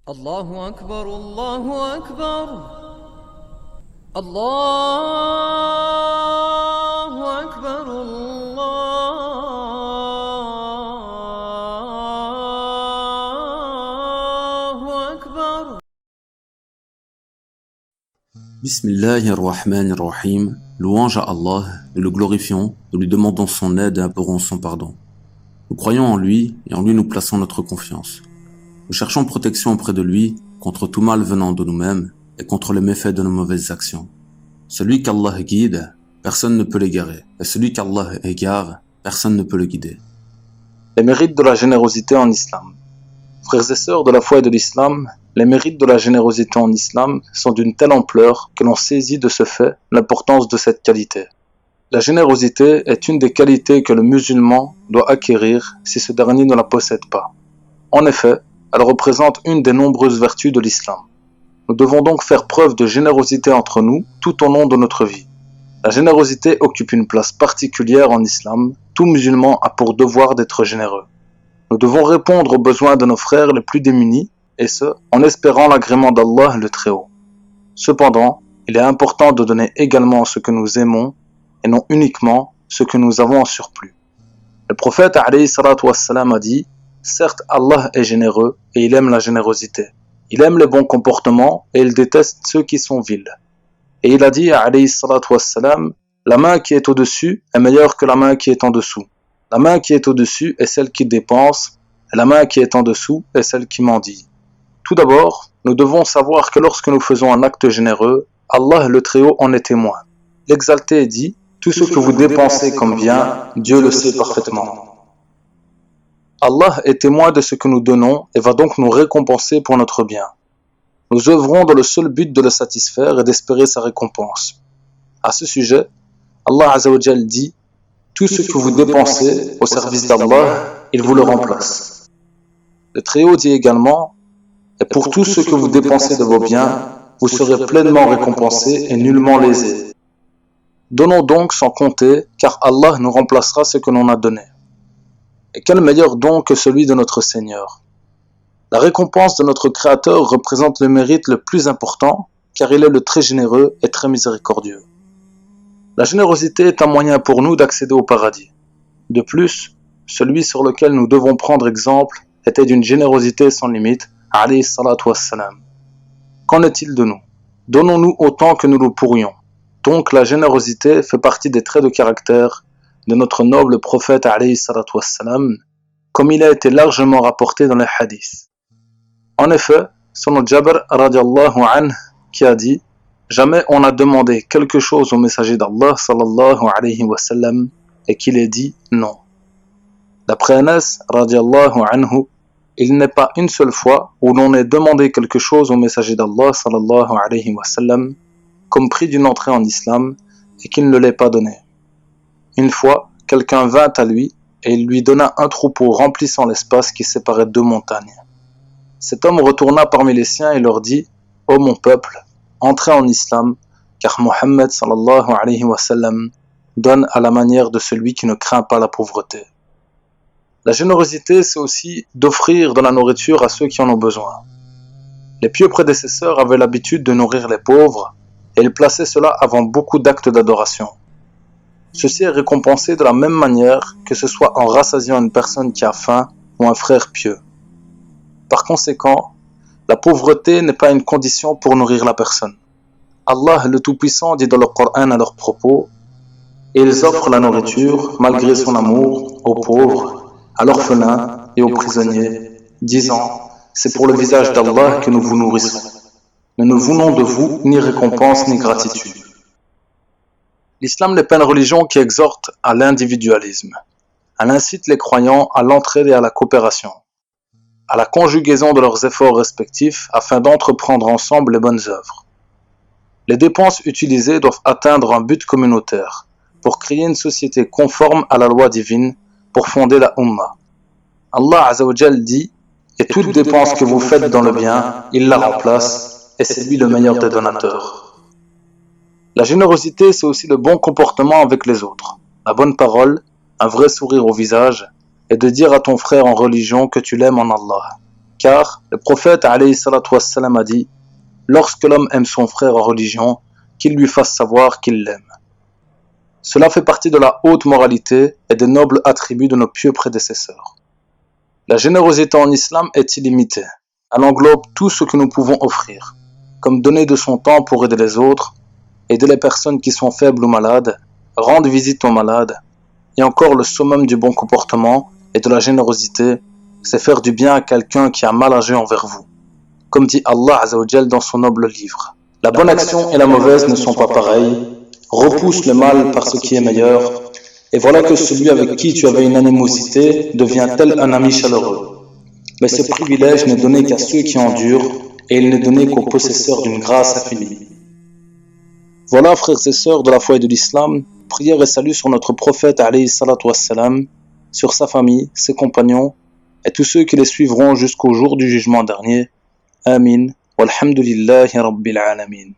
الله أكبر الله أكبر الله أكبر الله أكبر. Bismillahirrahmanirrahim. Louange à Allah, nous le glorifions, nous lui demandons son aide et implorons son pardon. Nous croyons en lui et en lui nous plaçons notre confiance. Nous cherchons protection auprès de lui contre tout mal venant de nous-mêmes et contre les méfaits de nos mauvaises actions. Celui qu'Allah guide, personne ne peut l'égarer, et celui qu'Allah égare, personne ne peut le guider. Les mérites de la générosité en islam. Frères et sœurs de la foi et de l'islam, les mérites de la générosité en islam sont d'une telle ampleur que l'on saisit de ce fait l'importance de cette qualité. La générosité est une des qualités que le musulman doit acquérir si ce dernier ne la possède pas. En effet, elle représente une des nombreuses vertus de l'islam. Nous devons donc faire preuve de générosité entre nous tout au long de notre vie. La générosité occupe une place particulière en islam. Tout musulman a pour devoir d'être généreux. Nous devons répondre aux besoins de nos frères les plus démunis, et ce, en espérant l'agrément d'Allah le Très-Haut. Cependant, il est important de donner également ce que nous aimons, et non uniquement ce que nous avons en surplus. Le prophète alayhi salatu wassalam a dit: certes, Allah est généreux et il aime la générosité. Il aime les bons comportements et il déteste ceux qui sont vils. Et il a dit alayhi salatu wassalam: la main qui est au-dessus est meilleure que la main qui est en dessous. La main qui est au-dessus est celle qui dépense, et la main qui est en dessous est celle qui mendie. Tout d'abord, nous devons savoir que lorsque nous faisons un acte généreux, Allah le Très-Haut en est témoin. L'Exalté dit: tout ce que vous dépensez comme bien, Dieu le sait parfaitement. Allah est témoin de ce que nous donnons et va donc nous récompenser pour notre bien. Nous œuvrons dans le seul but de le satisfaire et d'espérer sa récompense. À ce sujet, Allah Azza wa Jal dit: tout ce que vous dépensez au service d'Allah, il vous le remplace. Le Très-Haut dit également: et pour tout ce que vous dépensez de vos biens, vous serez pleinement récompensés et nullement lésés. Donnons donc sans compter, car Allah nous remplacera ce que l'on a donné. Et quel meilleur don que celui de notre Seigneur. La récompense de notre Créateur représente le mérite le plus important, car il est le très généreux et très miséricordieux. La générosité est un moyen pour nous d'accéder au paradis. De plus, celui sur lequel nous devons prendre exemple était d'une générosité sans limite, alayhi salatu wassalam. Qu'en est-il de nous? Donnons-nous autant que nous le pourrions. Donc la générosité fait partie des traits de caractère de notre noble prophète alayhi salatu wassalam, comme il a été largement rapporté dans les hadiths. En effet, selon Jabr radiallahu anhu qui a dit: jamais on a demandé quelque chose au messager d'Allah sallallahu alayhi wa sallam et qu'il ait dit non. D'après Anas radiallahu anhu, il n'est pas une seule fois où l'on ait demandé quelque chose au messager d'Allah sallallahu alayhi wa sallam comme prix d'une entrée en islam et qu'il ne l'ait pas donné. Une fois, quelqu'un vint à lui et il lui donna un troupeau remplissant l'espace qui séparait deux montagnes. Cet homme retourna parmi les siens et leur dit: ô mon peuple, entrez en islam, car Mohammed sallallahu alayhi wa sallam donne à la manière de celui qui ne craint pas la pauvreté. La générosité, c'est aussi d'offrir de la nourriture à ceux qui en ont besoin. Les pieux prédécesseurs avaient l'habitude de nourrir les pauvres et ils plaçaient cela avant beaucoup d'actes d'adoration. Ceci est récompensé de la même manière que ce soit en rassasiant une personne qui a faim ou un frère pieux. Par conséquent, la pauvreté n'est pas une condition pour nourrir la personne. Allah le Tout-Puissant dit dans le Coran à leur propos: et ils offrent la nourriture malgré son amour aux pauvres, à l'orphelin et aux prisonniers, disant: c'est pour le visage d'Allah que nous vous nourrissons. Nous ne voulons de vous ni récompense ni gratitude. L'islam n'est pas une religion qui exhorte à l'individualisme. Elle incite les croyants à l'entraide et à la coopération, à la conjugaison de leurs efforts respectifs afin d'entreprendre ensemble les bonnes œuvres. Les dépenses utilisées doivent atteindre un but communautaire pour créer une société conforme à la loi divine pour fonder la Ummah. Allah Azza wa Jal dit: et toute dépense que vous faites dans le bien, il la remplace, et c'est lui le meilleur des donateurs. La générosité, c'est aussi le bon comportement avec les autres, la bonne parole, un vrai sourire au visage, et de dire à ton frère en religion que tu l'aimes en Allah, car le prophète alayhi salatu wassalam a dit « Lorsque l'homme aime son frère en religion, qu'il lui fasse savoir qu'il l'aime. » Cela fait partie de la haute moralité et des nobles attributs de nos pieux prédécesseurs. La générosité en islam est illimitée. Elle englobe tout ce que nous pouvons offrir, comme donner de son temps pour aider les autres, aider les personnes qui sont faibles ou malades, rendre visite aux malades, et encore le summum du bon comportement et de la générosité, c'est faire du bien à quelqu'un qui a mal agi envers vous. Comme dit Allah Azza wa Jal dans son noble livre. La bonne action et la mauvaise ne sont pas pareilles. Repousse le mal par ce qui est meilleur, et voilà que celui avec qui tu avais une animosité devient tel un ami chaleureux. Mais ce privilège n'est donné qu'à ceux qui endurent, et il n'est donné qu'aux possesseurs d'une grâce infinie. Voilà, frères et sœurs de la foi et de l'islam, prière et salut sur notre prophète alayhi salatu wassalam, sur sa famille, ses compagnons, et tous ceux qui les suivront jusqu'au jour du jugement dernier. Amin. Walhamdulillahi Rabbil Alamin.